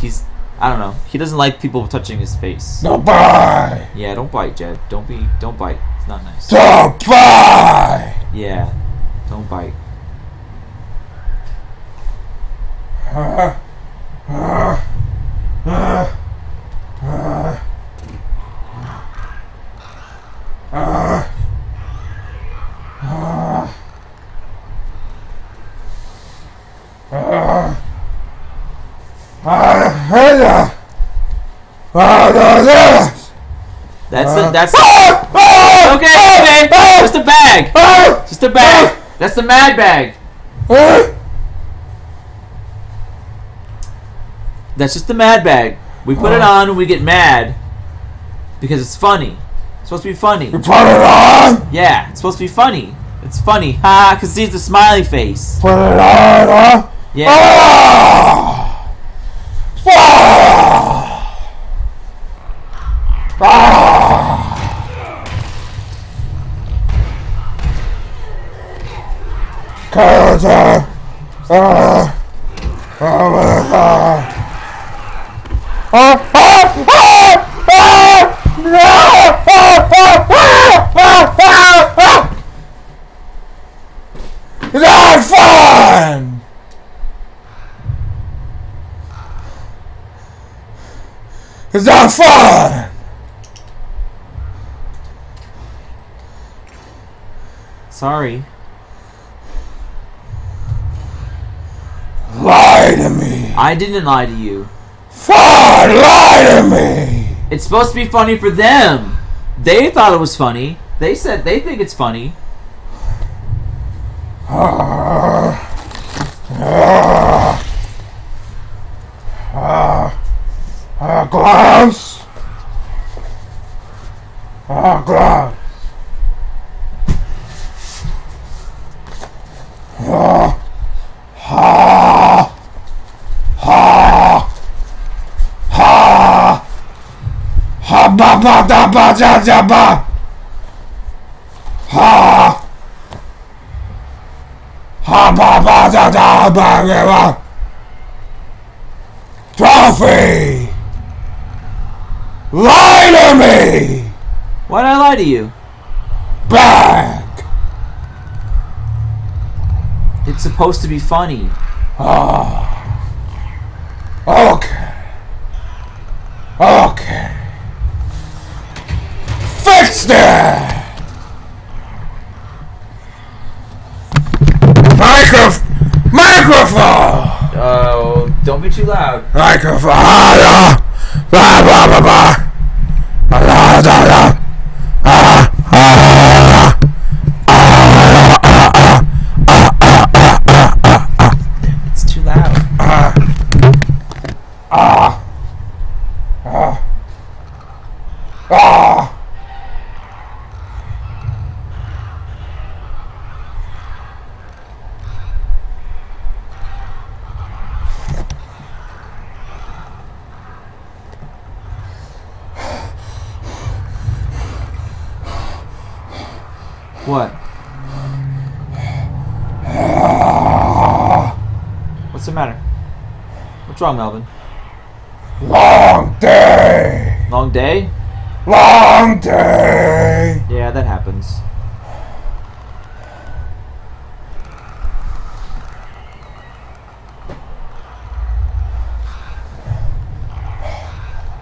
he's I don't know. He doesn't like people touching his face. Don't bite. Yeah, don't bite, Jed. Don't bite. It's not nice. Don't bite. Yeah, don't bite. That's okay. Just a bag. Just a bag. That's the mad bag. That's just the mad bag. We put it on when we get mad because it's funny. It's supposed to be funny. You put it on? Yeah, it's supposed to be funny. It's funny. Ha, because he's the smiley face. Put it on, huh? Yeah. It's not fun! It's not fun! Sorry. Lie to me! I didn't lie to you. Fine, lie to me! It's supposed to be funny for them. They thought it was funny. They said they think it's funny. Gloves! Gloves! Ba ba da ba ja ja ba. Ha. Ha ba ba da da ba ba. Trophy. Lie to me. Why did I lie to you? Bag. It's supposed to be funny. Okay. Okay. Fix that! Microphone! Oh, don't be too loud. Microphone! It's too loud. What? What's the matter? What's wrong, Melvin? Long day! Long day? Long day! Yeah, that happens.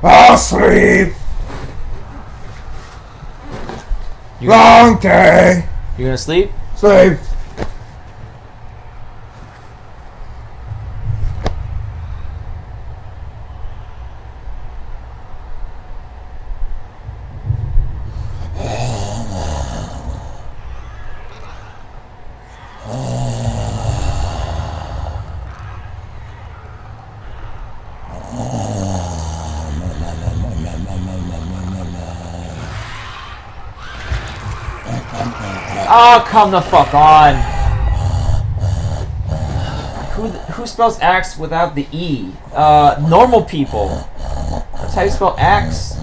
I'll sleep! Long day! You gonna sleep? Sleep! Oh, come the fuck on. Who spells axe without the E? Normal people. That's how you spell axe.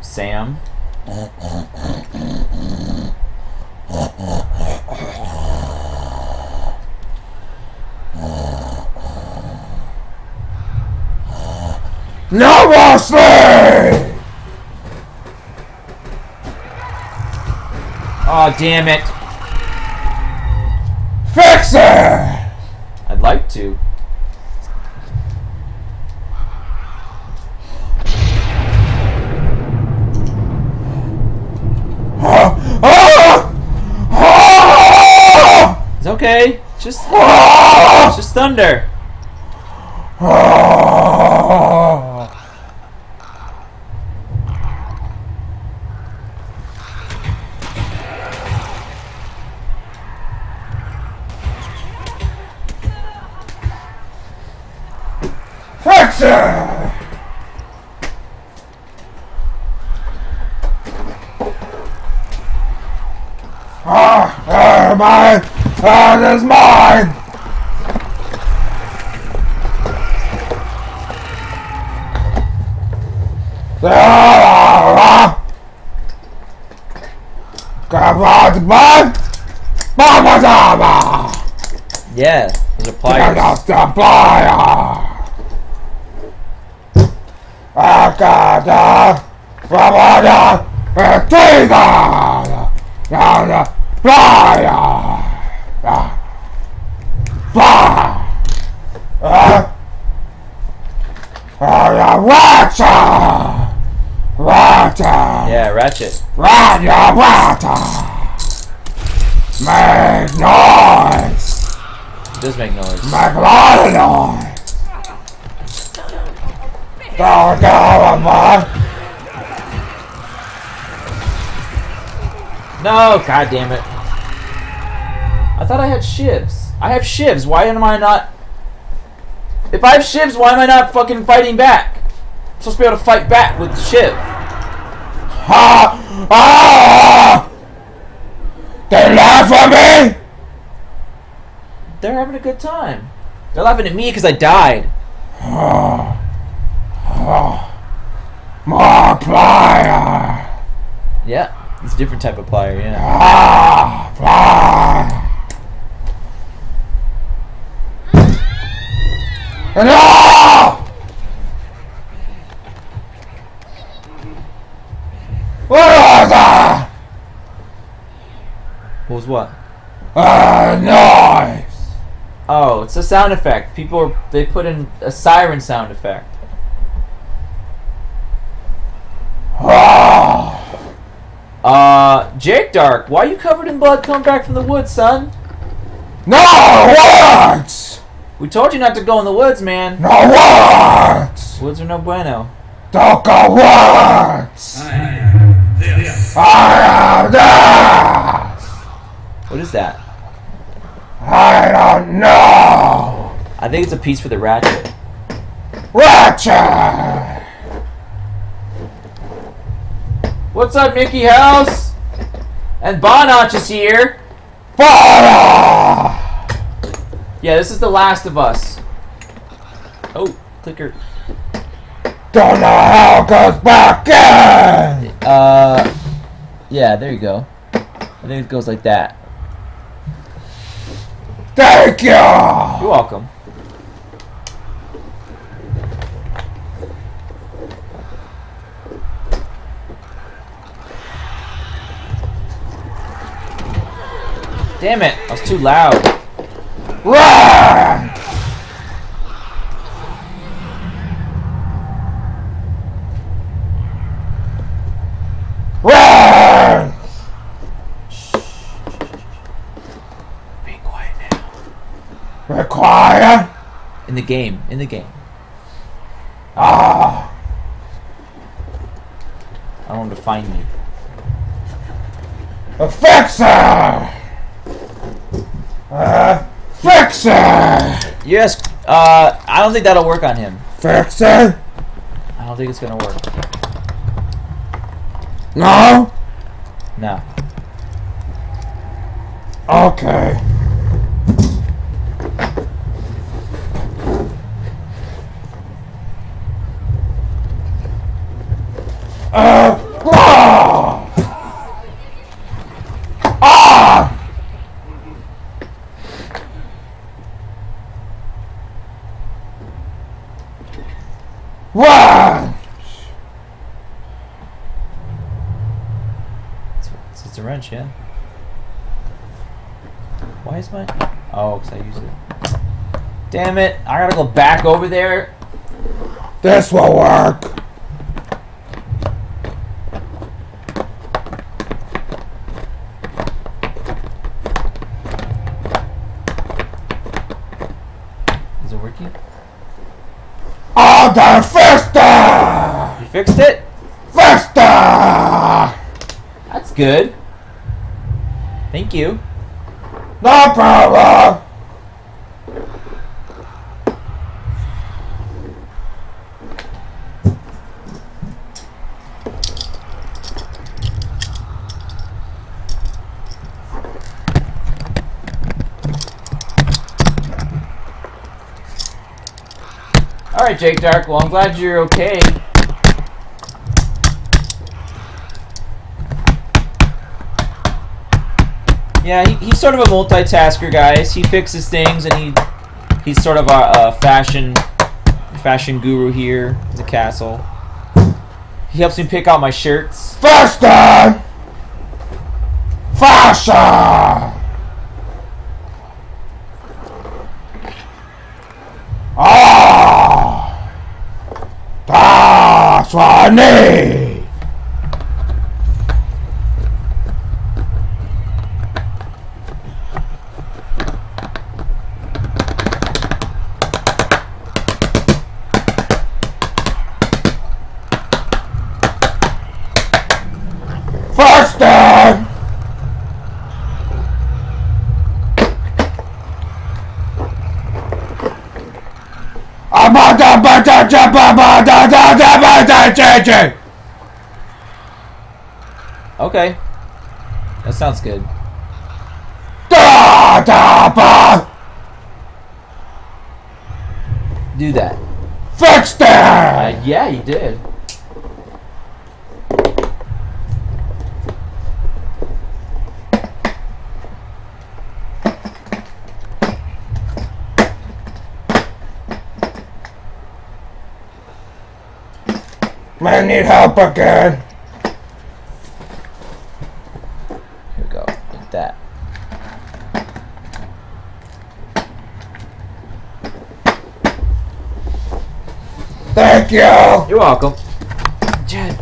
Sam. No more sleep! Oh, damn it. Fix it! I'd like to. It's okay. It's just thunder. Fix it! Mine! This is mine! Yeah, those are pliers. Yeah, ratchet. Make noise! It does make noise. Make a lot of noise! Don't go, man! No, god damn it. I thought I had shivs. I have shivs. Why am I not... If I have shivs, why am I not fucking fighting back? I'm supposed to be able to fight back with shiv. Ha! Ah! They laugh at me? They're having a good time. They're laughing at me because I died. More plier! Yeah, it's a different type of plier, yeah. Plier! No! What was that? What was what? Noise! Oh, it's a sound effect. They put in a siren sound effect. Jake Dark, why are you covered in blood coming back from the woods, son? No words! We told you not to go in the woods, man. No words! Woods are no bueno. Don't go words! I am this! What is that? I don't know! I think it's a piece for the ratchet. Ratchet! What's up, Mickey House? And Bonach is here. Fire! Yeah, this is The Last of Us. Oh, clicker. Don't know how it goes back in! Yeah, there you go. I think it goes like that. Thank you! You're welcome. Damn it, I was too loud. Run! Run! Be quiet now. Require? In the game. In the game. Ah! I don't want him to find me. A fixer! Fixer! Yes, I don't think that'll work on him. Fixer? I don't think it's gonna work. No? No. Okay. Run! It's a wrench, yeah. Why is my... Oh, because I use it. Damn it. I gotta go back over there. This will work. Is it working? Oh, the Fister! You fixed it? Fister! That's good. Thank you. No problem. Alright, Jake Dark. Well, I'm glad you're okay. Yeah, he's sort of a multitasker, guys. He fixes things, and he's sort of a fashion guru here in the castle. He helps me pick out my shirts. Fister! Fashion! Ah! That's what I need! Fister! Okay. That sounds good. Do that. Fix that! Yeah, you did. Man, need help again. Here we go. Like that. Thank you. You're welcome. Jed.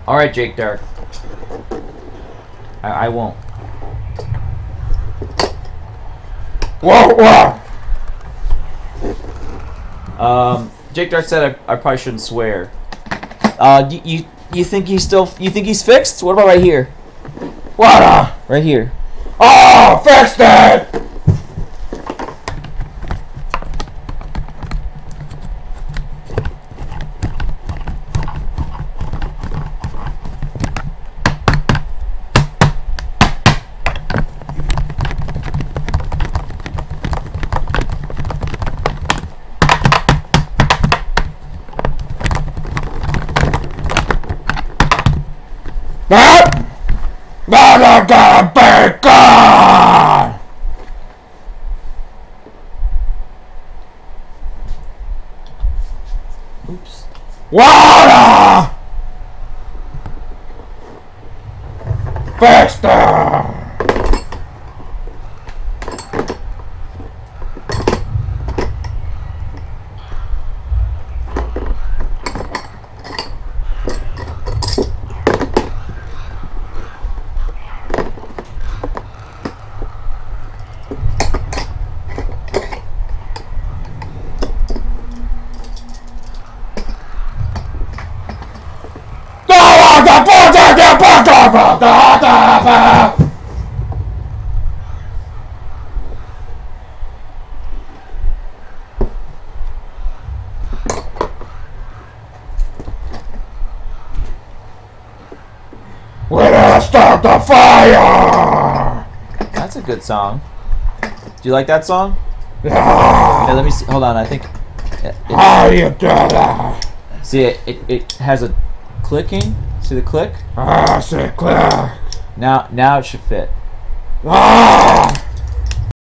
Alright, Jake Dark. I won't. Whoa. Jake Dark said I probably shouldn't swear. You think he's fixed? What about right here? What? Right here. Oh, fix that! That be gone! Oops. Water! Faster! We're gonna start the fire! That's a good song. Do you like that song? Yeah. Hey, let me see. Hold on. I think. How you do that? See it has a clicking. See the click? Ah, c'est clair. Now it should fit. Ah!